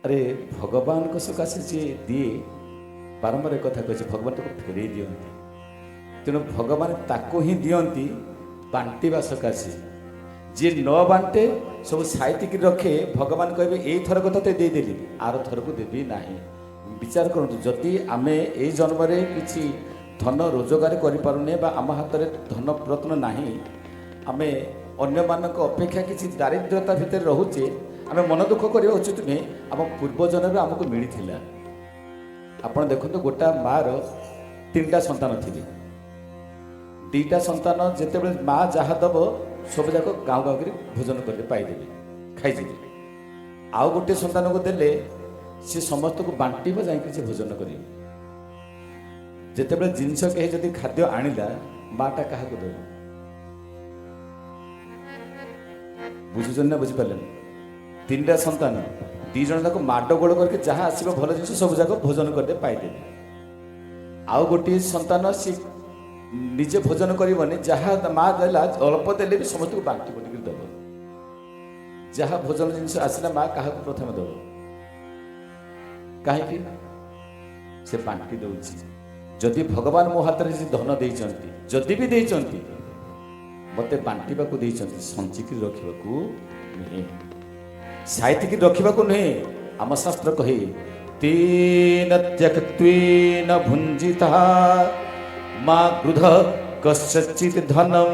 अरे भगवान को सकाशे जी दिए बारंबार एक कथा कही भगवान ताको फेरई दियंती तेणु भगवान ताको ही दियंती बांटिबा सकाशे जी न बांटे सब साइतिक रखे भगवान कहे यही थरक तते देदेली आर थरक देवी नाही। विचार करूँ जदि आमे ए जन्म किसी धन रोजगार करें आम हाथ में धन रत्न नाही आमे अन्य मानक अपेक्षा किसी दारिद्रता भितर रोचे आम मन दुख करवा उचित नुहे। आम पूर्वजन्म आमको मिलता आपड़ देखते गोटा मार 3टा संतान थी 2टा संतान जिते माँ जहाँ दब सब जाक गाँव गाँव भोजन करके पाईदेवी खाई आउ गोटे संतान को देले सी समस्त को बांटब जाए भोजन कर जिते जिनस कहीं जदि खाद्य आणिला माटा क्या दब बुझुन ना बुझिपारे 3टा संतान 2 जन जाक माडगोल करके जहाँ आसो भल जिन सब जाक भोजन करते पाईदेवी आउ गोटे संतान सी निजे भोजन करनी जहाँ माँ देला अल्प देले भी समस्त को बांटी बुटी दब जहाँ भोजन जिन आसला माँ क्या प्रथम दब कहीं से बांटी दौची जदि भगवान मो हाथ में धन देइचंती जदि भी देइचंती मते बांटीबा को देइचंती संचिकी रखिबा को नहीं साहित्यिकी रखिबा को नहीं। आम शास्त्र कहे तेन त्यक्त्वेन भुंजिता मा क्रुध कस्यचित् धनम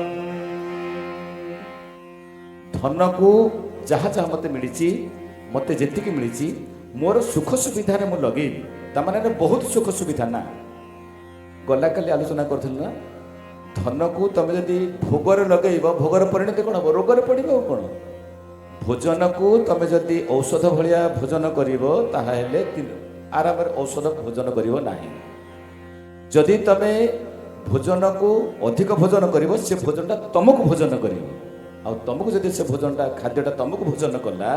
धन को जहाँ जहाँ मते मिली मते जेतिकी मिली मोर सुख सुविधा मु लगेबी ताने बहुत सुख सुविधा ना गला काली आलोचना करथिल ना धन को तुम जदि भोगर लगेब भोगर परिणति कौन हम रोगर पड़ कौन भोजन को तुम जदि औषध भाया भोजन करें आराम औषध भोजन करना जदि तुम भोजन को अधिक भोजन कर भोजनटा तुमको भोजन कर तुमको जदि से भोजनटा खाद्यटा तुमको भोजन कला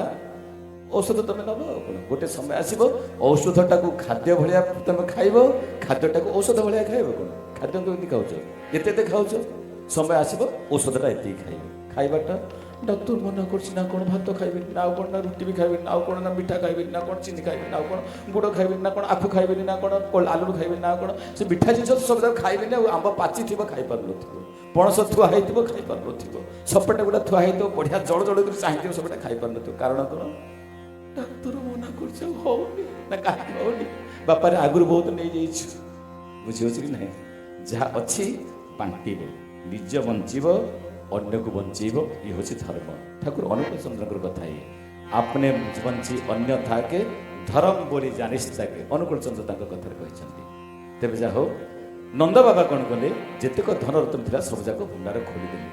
औषध तुम नब गोटे समय आसो औषधटा को खाद्य भाया तुम खाइब खाद्यटा को औषध भाया खाइब कौन खाद्य कमी खाऊच एते खाऊच समय आसो औषधटा ये खाइबाटा डॉक्टर मना कर कौन भात खाइबे ना कौन ना रुटी भी खाइबे ना कौन ना मिठा खाइबे ना कौन चीनी खाइबे ना कौन गुड़ खाइबे ना कौन आखु खाइबे ना कौन आलू खाइबे ना कौन से मिठा जिन सब खाइबे आंब पाची थी खाई पार पणस थुआ हो खाई पार सपेटा गुड़ा थुआ हो बढ़िया जड़ जड़ कर चाहिए सपेटा खाई पार कारण कौन डाक्तर मना कर बापारे आगुरी बहुत नहीं बुझे कि ना जहाँ अच्छी बांटब निज बंचब अन्य को बंचेब ये हूँ धर्म। ठाकुर अनुकूल चंद्र कथा ये आपने बंची अन्य था के धर्म बोली जानिस ताके अनुकूल चंद्र कथा कहते तेज जा हो नंद बाबा कौन कले जितेक धन रत्न था सब जाक भंडार खोलीदेले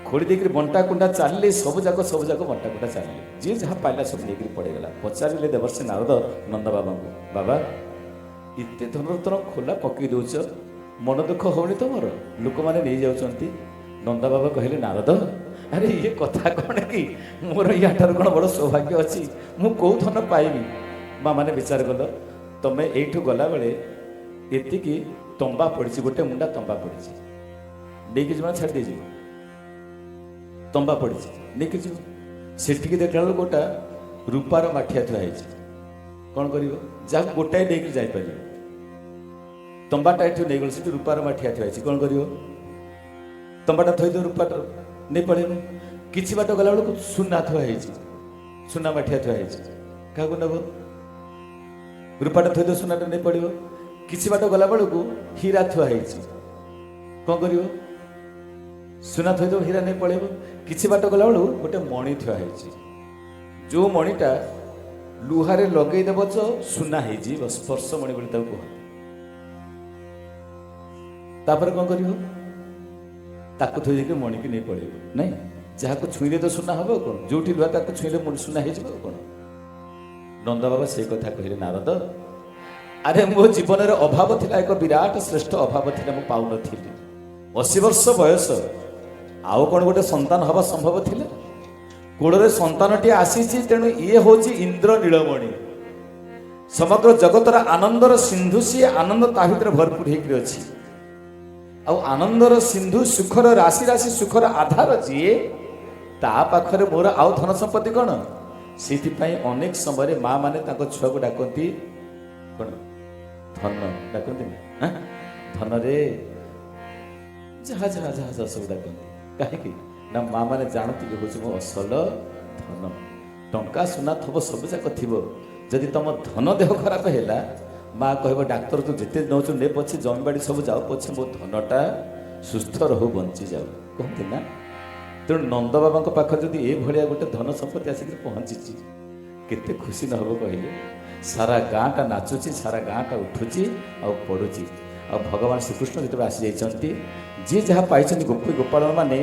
खोली देकर बंटा कुंडा चलिए सब जाक बंटा कुंडा चलिए जी जहाँ पाइला सब लेकर पड़ेगा पचारे देवर्षि नारद नंद बाबा को बाबा इतने धन रत्न खोला पकई दौच मन दुख होनी तुमर लोक मैंने नहीं जाऊँच नंदा बाबा कहले नारद अरे ये कथा कौन कि मोर या कौन बड़ सौभाग्य अच्छी मु कौ धन पाइबी माँ मैंने विचार कल तुम्हें यू गला बेले एति तंबा पड़ी गोटे मुंडा तंबा पड़ी नहीं जी छाड़ दीजिए तंबा पड़ी नहीं जी सेठिकी देखला बेलू गोटा रूपार माठिया थुआ कौन कर जहाँ गोटाए नहीं जापर तंबाटा ये नहीं गल से रूपार माठिया थुआ कौन कर तंबाटा थोद रूपाटा नहीं पड़े किसी बाट गला बेलू सुना थुआई सुना माठिया थुआई क्या नब रूपाटा थोद सुनाटा नहीं पड़ो किसी बाट गला बेलू हीरा थुआई कौन कर सुना थोद हीरा नहीं पड़े किसी बाट गला बेलू गोटे मणि थुआई जो मणिटा लुहारे लगेदेव तो सुना हो स्पर्श मणि बोली कहते तापर कौन कर ताको थोड़ी मणि की नहीं पड़े नहीं जहाँ को छुईले तो सुना हम कौन जो लुहा ताको छुईले सुना हो कौन नंद बाबा से कथा कहले नारद अरे मो जीवन में अभाव थिला एक विराट श्रेष्ठ अभाव थिला मु पाउ नथिली 80 वर्ष बयस आउ कौन गोटे संतान हवा संभव थिला कोड़े संतानटी आसी तेणु ये हूँ इंद्र नीलमणि समग्र जगतर आनंदर सिंधु सी आनंद ता भीतर भरपूर होकर अच्छी आनंदर सिंधु सुखर राशि राशि सुखर आधार जी ता पाखरे मोर आउ धन संपत्ति कौन ସେଥିପାଇଁ ଅନେକ ସମୟରେ ମା ମାନେ ତାଙ୍କ ଛୁଆକୁ ଡାକନ୍ତି କ'ଣ ଧନ ଡାକନ୍ତି ନା ଧନରେ ଯାହା ଯାହା ଯାହା ଯାହା ସବୁ ଡାକନ୍ତି କାହିଁକି ନା ମା ମାନେ ଜାଣନ୍ତି କି ହେଉଛି ମୋ ଅସଲ ଧନ। ଟଙ୍କା ସୁନା ଥବ ସବୁ ଯାକ ଥିବ, ଯଦି ତମ ଧନ ଦେହ ଖରାପ ହେଲା ମା କହିବ ଡାକ୍ତର ତୁ ଯେତେ ନେଉଛୁ ନେ ପଛେ ଜମିବାଡ଼ି ସବୁ ଯାଉ ପଛେ ମୋ ଧନଟା ସୁସ୍ଥ ରହୁ ବଞ୍ଚିଯାଉ କହନ୍ତି ନା। ତେଣୁ ନନ୍ଦ ବାବାଙ୍କ ପାଖରେ ଯଦି ଏଭଳିଆ ଗୋଟେ ଧନ ସମ୍ପତ୍ତି ଆସିକି ପହଞ୍ଚିଛି କେତେ ଖୁସି ନ ହେବ କହିଲେ। ସାରା ଗାଁଟା ନାଚୁଛି, ସାରା ଗାଁଟା ଉଠୁଛି ଆଉ ପଡ଼ୁଛି। ଆଉ ଭଗବାନ ଶ୍ରୀକୃଷ୍ଣ ଯେତେବେଳେ ଆସିଯାଇଛନ୍ତି ଯିଏ ଯାହା ପାଇଛନ୍ତି ଗୋପୀ ଗୋପାଳ ମାନେ